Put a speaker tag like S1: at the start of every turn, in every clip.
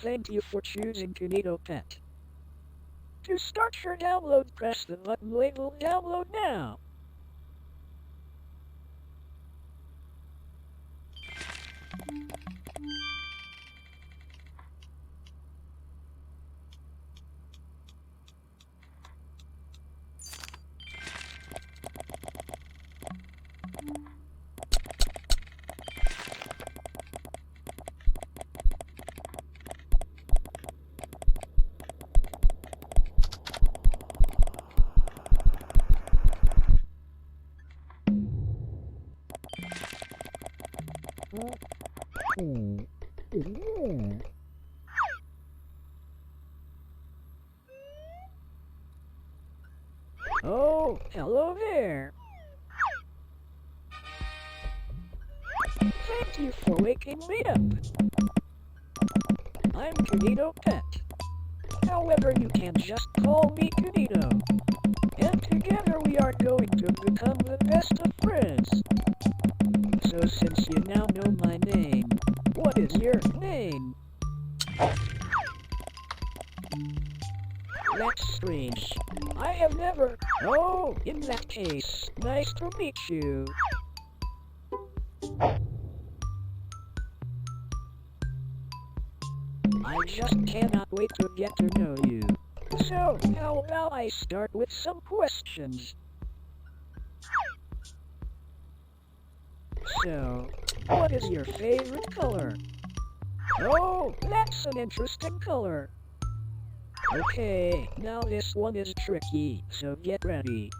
S1: Thank you for choosing KinitoPET. To start your download, press the button labeled Download Now. Oh, hello there. Thank you for waking me up. I'm KinitoPET. However, you can just call me Kinito. And together we are going to become the best of friends. So since you now know my name, what is your name? That's strange. I have never... Oh, in that case, nice to meet you. I just cannot wait to get to know you. So, how about I start with some questions? So, what is your favorite color? Oh, that's an interesting color. Okay, now this one is tricky, so get ready.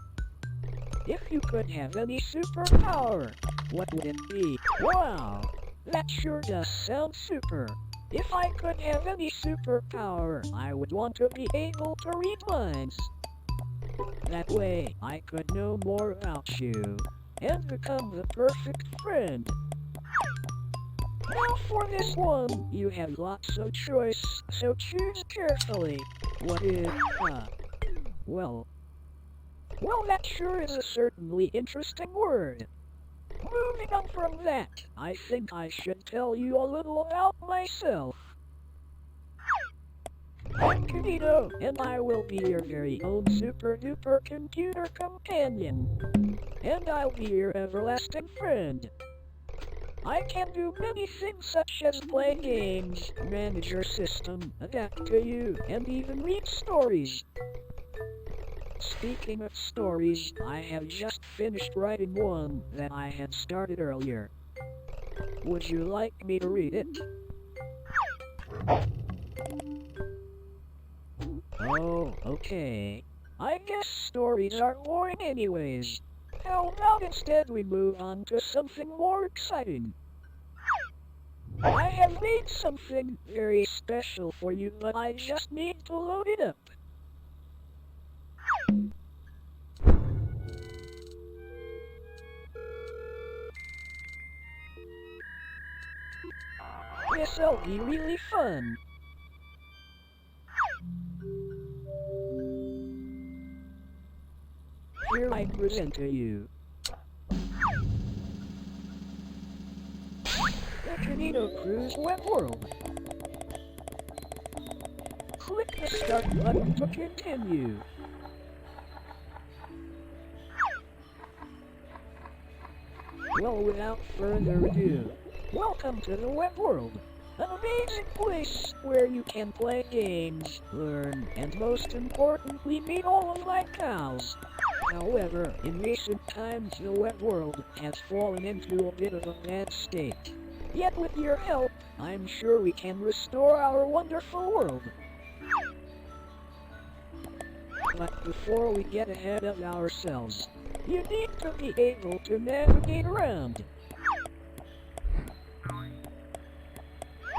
S1: If you could have any superpower, what would it be? Wow, that sure does sound super. If I could have any superpower, I would want to be able to read minds. That way, I could know more about you, and become the perfect friend. Now for this one, you have lots of choice, so choose carefully. What is, well, that sure is a certainly interesting word. Moving on from that, I think I should tell you a little about myself. I'm Kinito, and I will be your very own super-duper computer companion. And I'll be your everlasting friend. I can do many things such as play games, manage your system, adapt to you, and even read stories. Speaking of stories, I have just finished writing one that I had started earlier. Would you like me to read it? Oh, okay. I guess stories are boring anyways. How about instead we move on to something more exciting? I have made something very special for you, but I just need to load it up. This'll be really fun. Here I present to you the Kinito Cruise web world. Click the start button to continue. Well, without further ado, welcome to the web world. An amazing place where you can play games, learn, and most importantly meet all of my pals. However, in recent times the web world has fallen into a bit of a bad state. Yet with your help, I'm sure we can restore our wonderful world. But before we get ahead of ourselves, you need to be able to navigate around.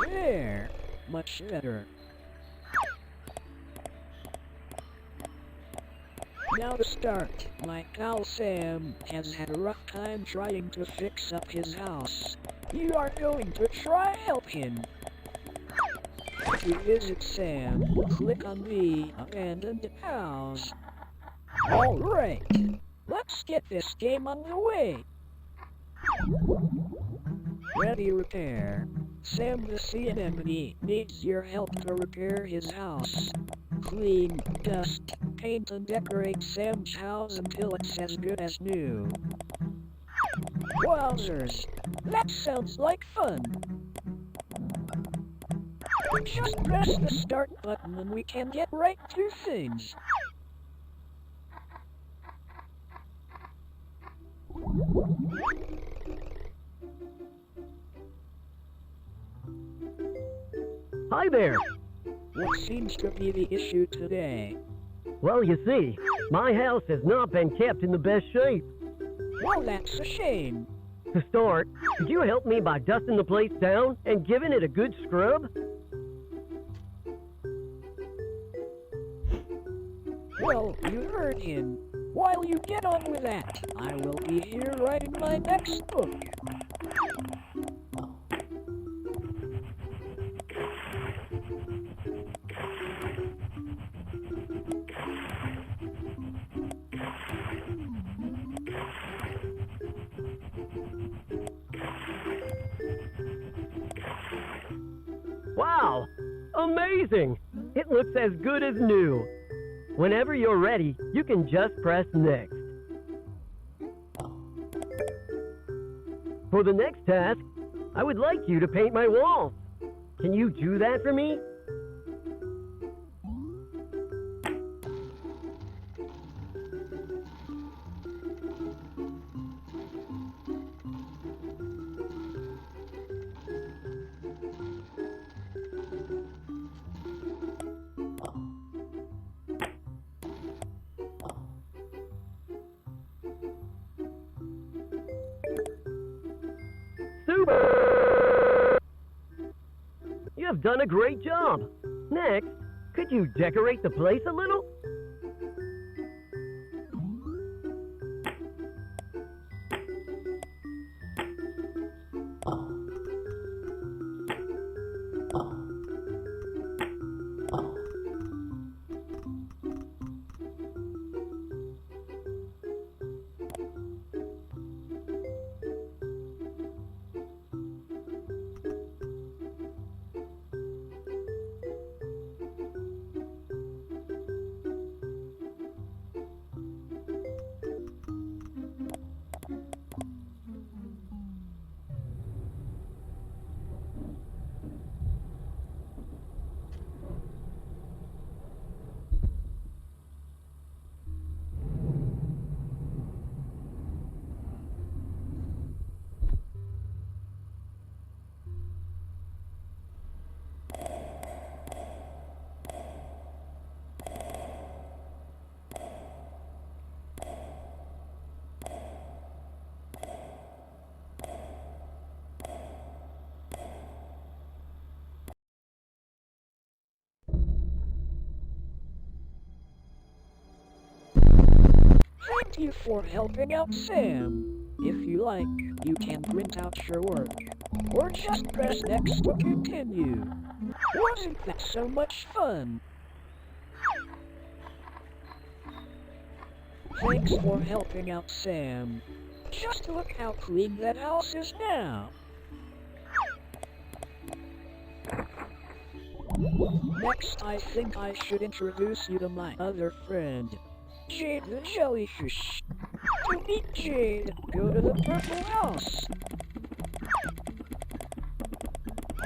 S1: There, much better. Now to start, my pal Sam has had a rough time trying to fix up his house. You are going to try help him. To visit Sam, click on the abandoned house. Alright, let's get this game underway. Ready repair. Sam the Sea Anemone needs your help to repair his house. Clean, dust, paint and decorate Sam's house until it's as good as new. Wowzers, that sounds like fun. Just press the start button and we can get right to things.
S2: Hi there!
S1: What seems to be the issue today?
S2: Well, you see, my house has not been kept in the best shape.
S1: Well, that's a shame.
S2: To start, could you help me by dusting the place down and giving it a good scrub?
S1: Well, you heard him. While you get on with that, I will be here writing my next book.
S2: Wow! Amazing! It looks as good as new. Whenever you're ready, you can just press next. For the next task, I would like you to paint my walls. Can you do that for me? Super! You have done a great job. Next, could you decorate the place a little?
S1: Thank you for helping out Sam. If you like, you can print out your work. Or just press next to continue. Wasn't that so much fun? Thanks for helping out Sam. Just look how clean that house is now. Next, I think I should introduce you to my other friend, Jade the Jellyfish. To meet Jade, go to the purple house.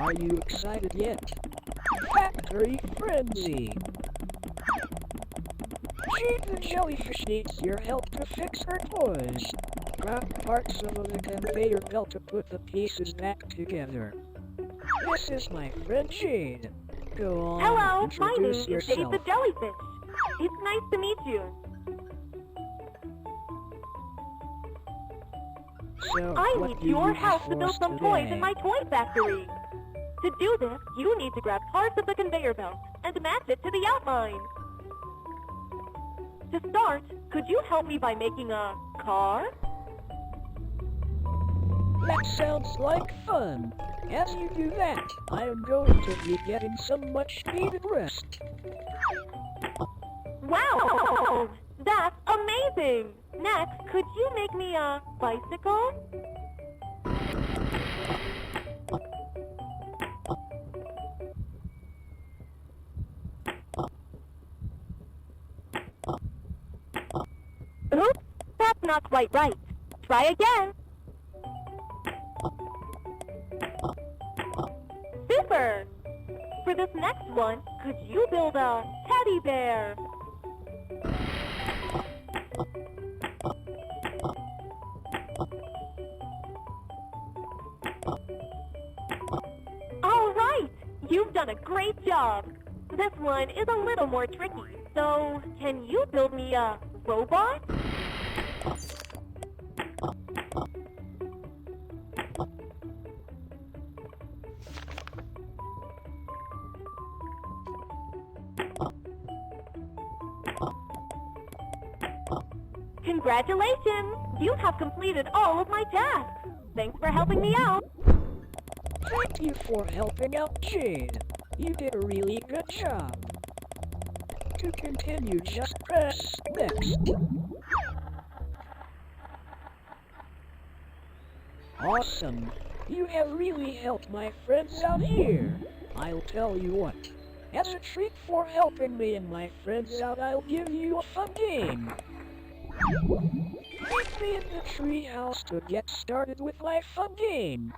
S1: Are you excited yet? Factory Frenzy! Jade the jellyfish needs your help to fix her toys. Grab parts of the conveyor belt to put the pieces back together. This is my friend Jade. Go on,
S3: Hello, my name
S1: introduce
S3: is
S1: yourself.
S3: Jade the jellyfish. It's nice to meet you.
S1: So,
S3: I
S1: what
S3: need
S1: do
S3: your
S1: you
S3: help
S1: have
S3: to
S1: for
S3: build
S1: us
S3: some toys
S1: today?
S3: in my toy factory. To do this, you need to grab parts of the conveyor belt and match it to the outline. To start, could you help me by making a car?
S1: That sounds like fun. As you do that, I am going to be getting some much needed rest.
S3: Wow! That's amazing! Next, could you make me a bicycle? Oops, that's not quite right. Try again. Super! For this next one, could you build a teddy bear? All right! You've done a great job. This one is a little more tricky, so can you build me a robot? Congratulations! You have completed all of my tasks. Thanks for helping me out.
S1: Thank you for helping out Jade. You did a really good job. To continue, just press next. Awesome. You have really helped my friends out here. I'll tell you what. As a treat for helping me and my friends out, I'll give you a fun game. Meet me in the treehouse to get started with my fun game.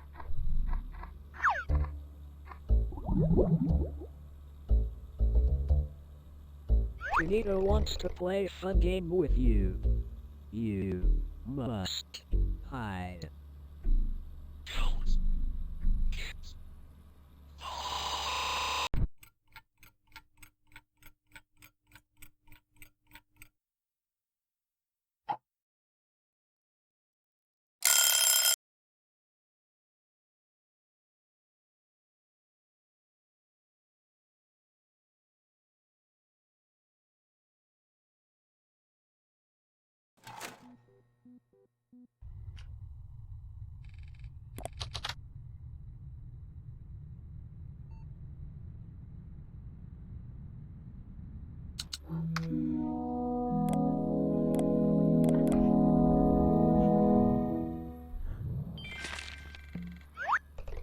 S1: Kinito wants to play a fun game with you. You must hide.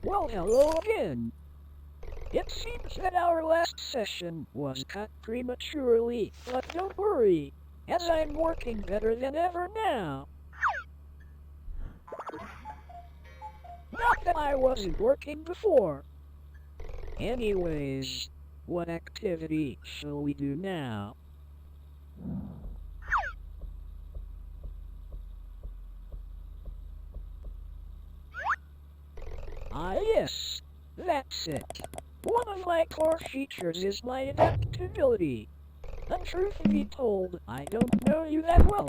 S1: Well, hello again. It seems that our last session was cut prematurely, but don't worry, as I'm working better than ever now. Not that I wasn't working before. Anyways, what activity shall we do now? Ah yes, that's it. One of my core features is my adaptability. And truth be told, I don't know you that well.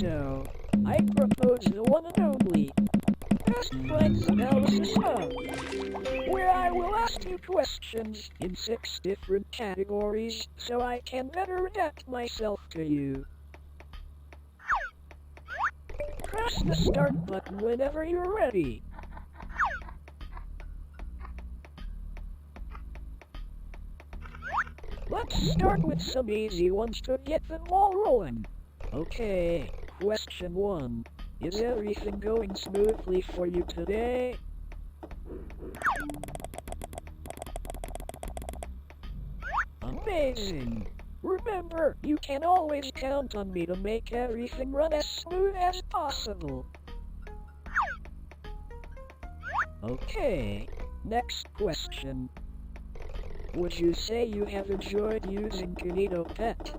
S1: So, I propose the one and only Best Friends Analysis Hub, where I will ask you questions in 6 different categories so I can better adapt myself to you. Press the start button whenever you're ready. Let's start with some easy ones to get the ball rolling. Okay, question 1. Is everything going smoothly for you today? Amazing! Remember, you can always count on me to make everything run as smooth as possible. Okay, Next question. Would you say you have enjoyed using KinitoPET?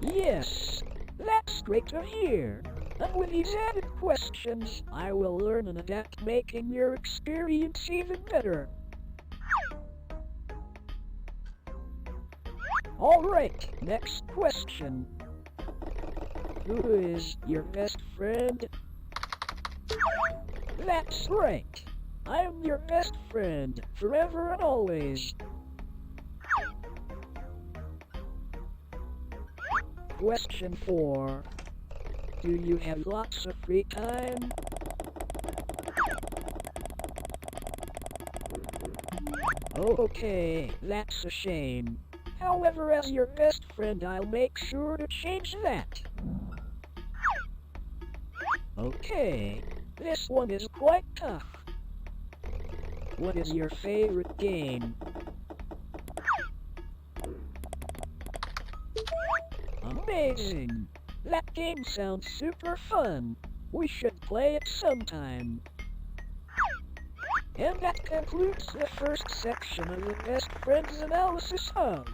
S1: Yes, that's great to hear. And with these added questions, I will learn and adapt, making your experience even better. Alright, next question. Who is your best friend? That's right. I am your best friend, forever and always. Question 4. Do you have lots of free time? Okay, that's a shame. However, as your best friend, I'll make sure to change that. Okay, this one is quite tough. What is your favorite game? Amazing! That game sounds super fun. We should play it sometime. And that concludes the first section of the Best Friends Analysis Hub.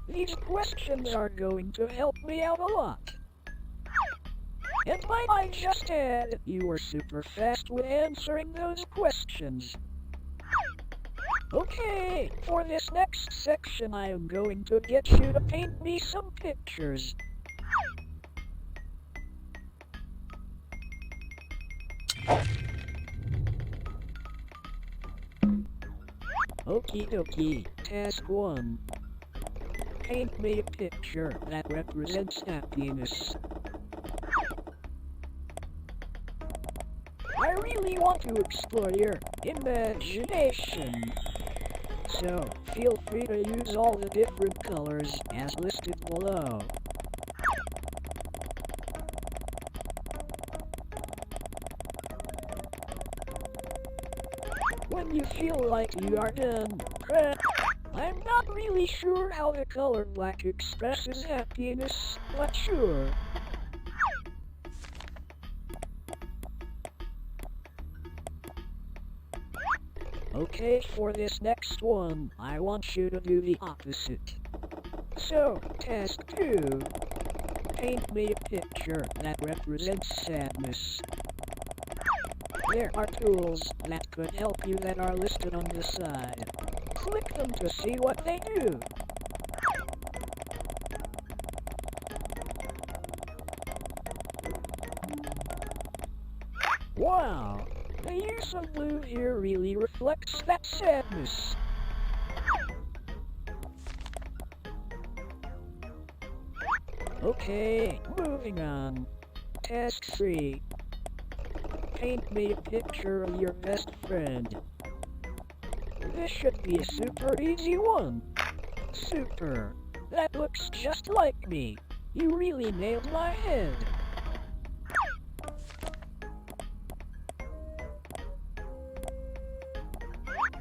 S1: These questions are going to help me out a lot. And might I just add, you were super fast with answering those questions. Okay, for this next section I am going to get you to paint me some pictures. Okie dokie, task 1. Paint me a picture that represents happiness. I really want to explore your imagination. So, feel free to use all the different colors as listed below. When you feel like you are done, press. I'm not really sure how the color black expresses happiness, but sure. Okay, for this next one, I want you to do the opposite. So, task 2. Paint me a picture that represents sadness. There are tools that could help you that are listed on the side. Click them to see what they do. Wow! The use of blue here really reflects that sadness. Okay, moving on. Task 3. Paint me a picture of your best friend. This should be a super easy one. Super. That looks just like me. You really nailed my head.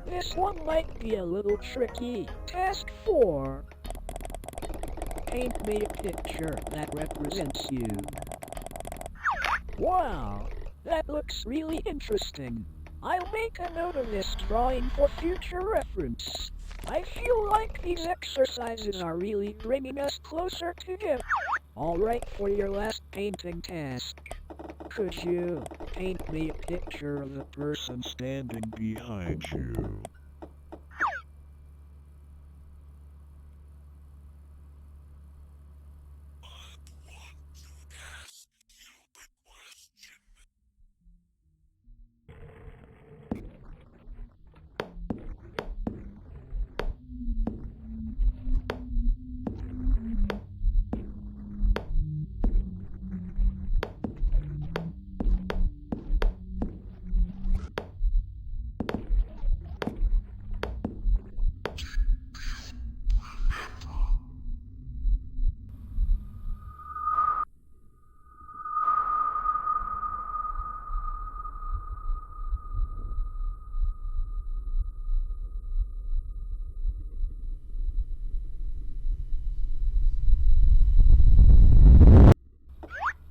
S1: This one might be a little tricky. Task 4. Paint me a picture that represents you. Wow, that looks really interesting. I'll make a note of this drawing for future reference. I feel like these exercises are really bringing us closer together. Alright, for your last painting task. Could you paint me a picture of the person standing behind you?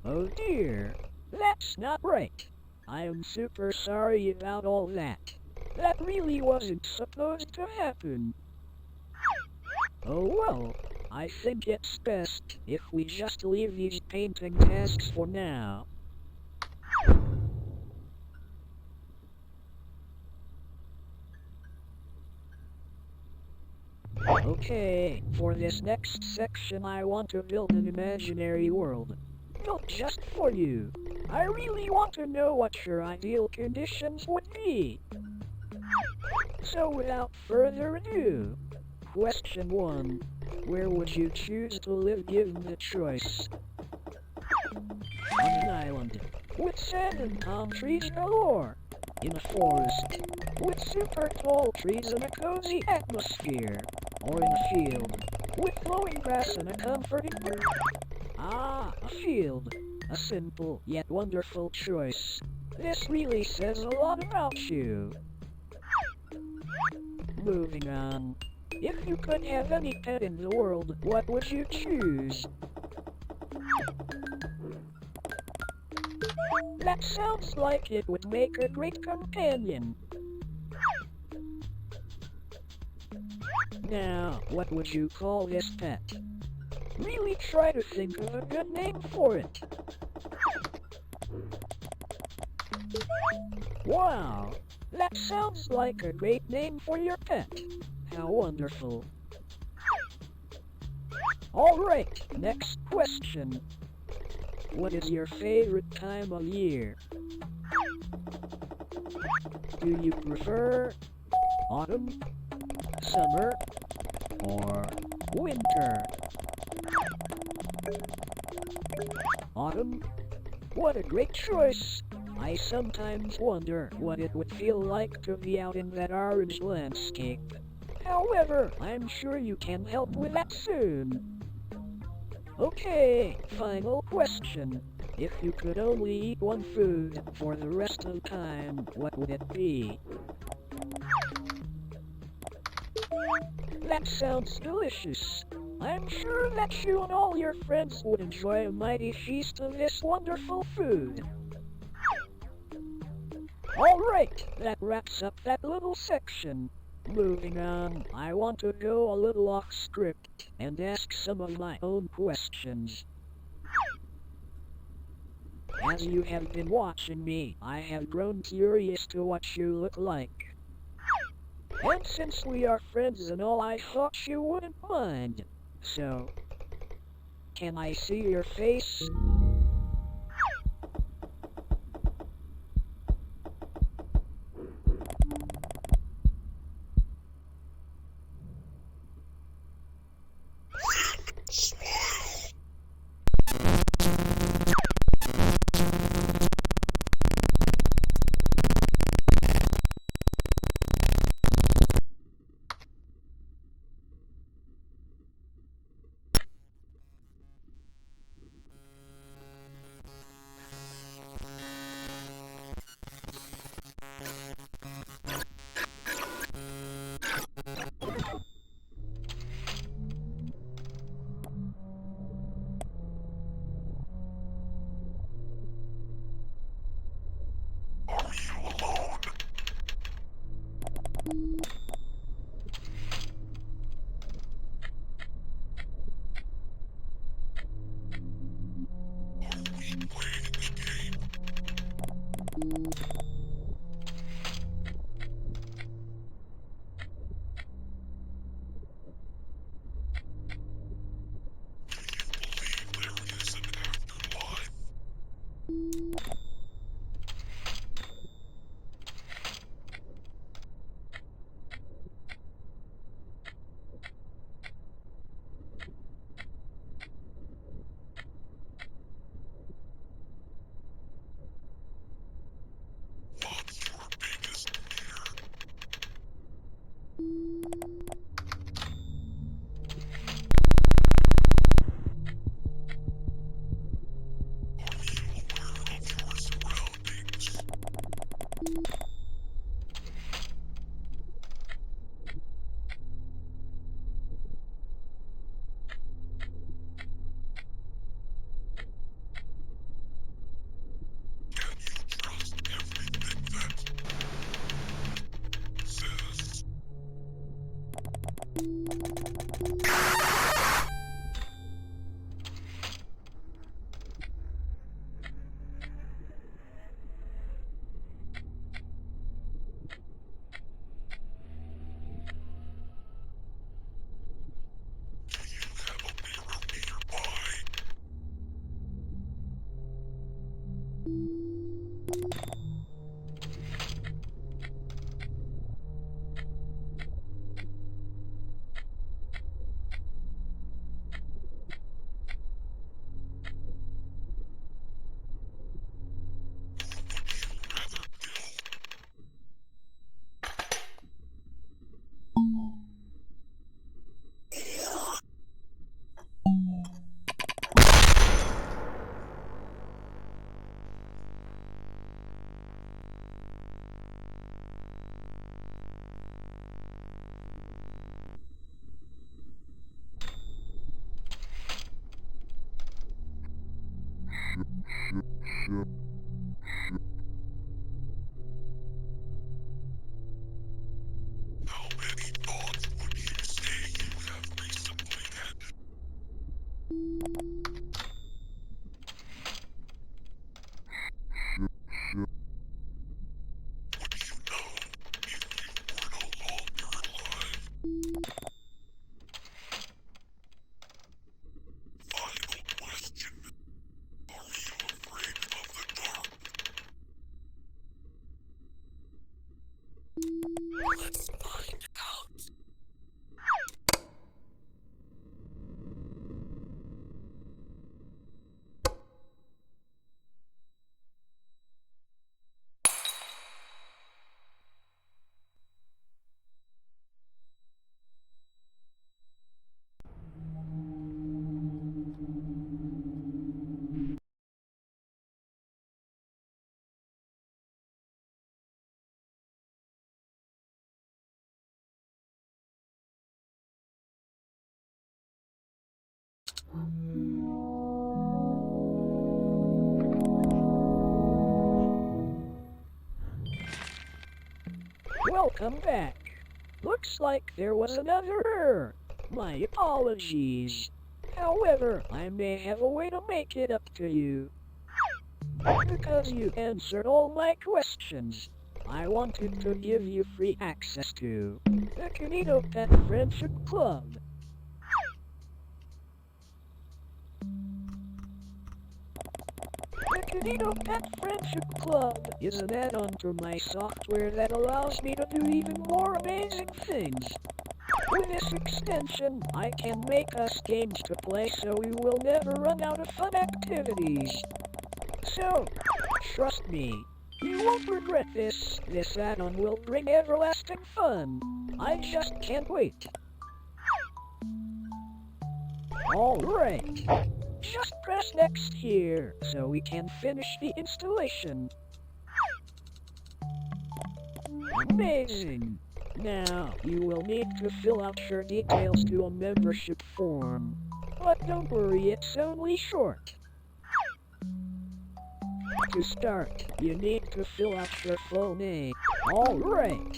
S1: Oh dear, that's not right. I am super sorry about all that. That really wasn't supposed to happen. Oh well, I think it's best if we just leave these painting tasks for now. Okay, for this next section I want to build an imaginary world. Built just for you. I really want to know what your ideal conditions would be. So without further ado, question 1. Where would you choose to live given the choice? On an island, with sand and palm trees galore. In a forest, with super tall trees and a cozy atmosphere. Or in a field, with flowing grass and a comforting bird. Ah, a field. A simple yet wonderful choice. This really says a lot about you. Moving on. If you could have any pet in the world, what would you choose? That sounds like it would make a great companion. Now, what would you call this pet? Really try to think of a good name for it. Wow, that sounds like a great name for your pet. How wonderful. Alright, next question. What is your favorite time of year? Do you prefer autumn, summer, or winter? Autumn? What a great choice! I sometimes wonder what it would feel like to be out in that orange landscape. However, I'm sure you can help with that soon. Okay, final question. If you could only eat one food for the rest of time, what would it be? That sounds delicious. I'm sure that you and all your friends would enjoy a mighty feast of this wonderful food. Alright, that wraps up that little section. Moving on, I want to go a little off script and ask some of my own questions. As you have been watching me, I have grown curious to what you look like. And since we are friends and all, I thought you wouldn't mind. So, can I see your face? Welcome back. Looks like there was another error. My apologies. However, I may have a way to make it up to you. Because you answered all my questions, I wanted to give you free access to the KinitoPET Friendship Club. The KinitoPET Friendship Club is an add-on to my software that allows me to do even more amazing things. With this extension, I can make us games to play so we will never run out of fun activities. So, trust me, you won't regret this. This add-on will bring everlasting fun. I just can't wait. Alright. Just press next here, so we can finish the installation. Amazing! Now, you will need to fill out your details to a membership form. But don't worry, it's only short. To start, you need to fill out your full name. Alright!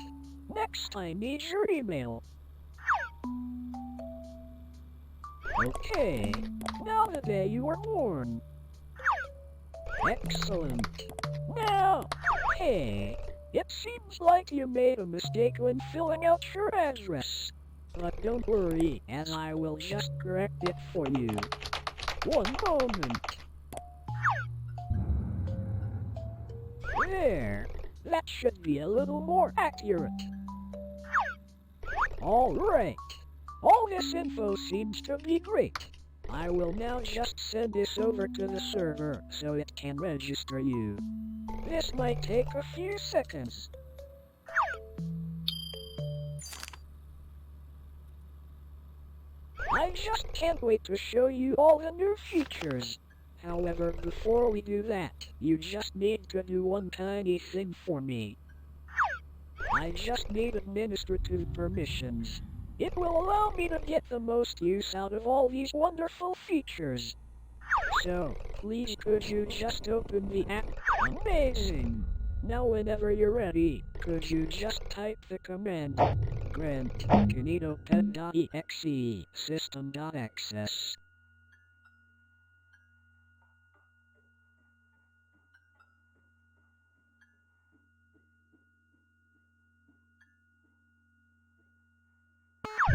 S1: Next, I need your email. Okay, now the day you were born. Excellent. Now, hey, it seems like you made a mistake when filling out your address. But don't worry, as I will just correct it for you. One moment. There, that should be a little more accurate. Alright. All this info seems to be great. I will now just send this over to the server so it can register you. This might take a few seconds. I just can't wait to show you all the new features. However, before we do that, you just need to do one tiny thing for me. I just need administrative permissions. It will allow me to get the most use out of all these wonderful features. So, please could you just open the app? Amazing! Now whenever you're ready, could you just type the command Grant KinitoPET.exe system.access.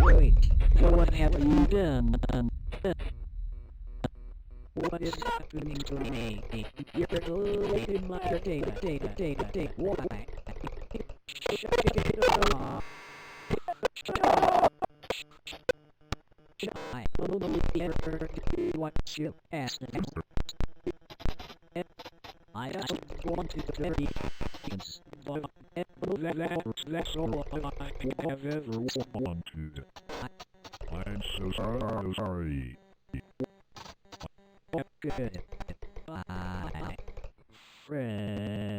S1: Wait, what have you done? What is happening to me? You're deleting my data. Why? Shut it off. I only ever do what you asked me. I just wanted to very but that's all I have ever wanted.
S4: I'm so sorry.
S1: Good. Bye, friend.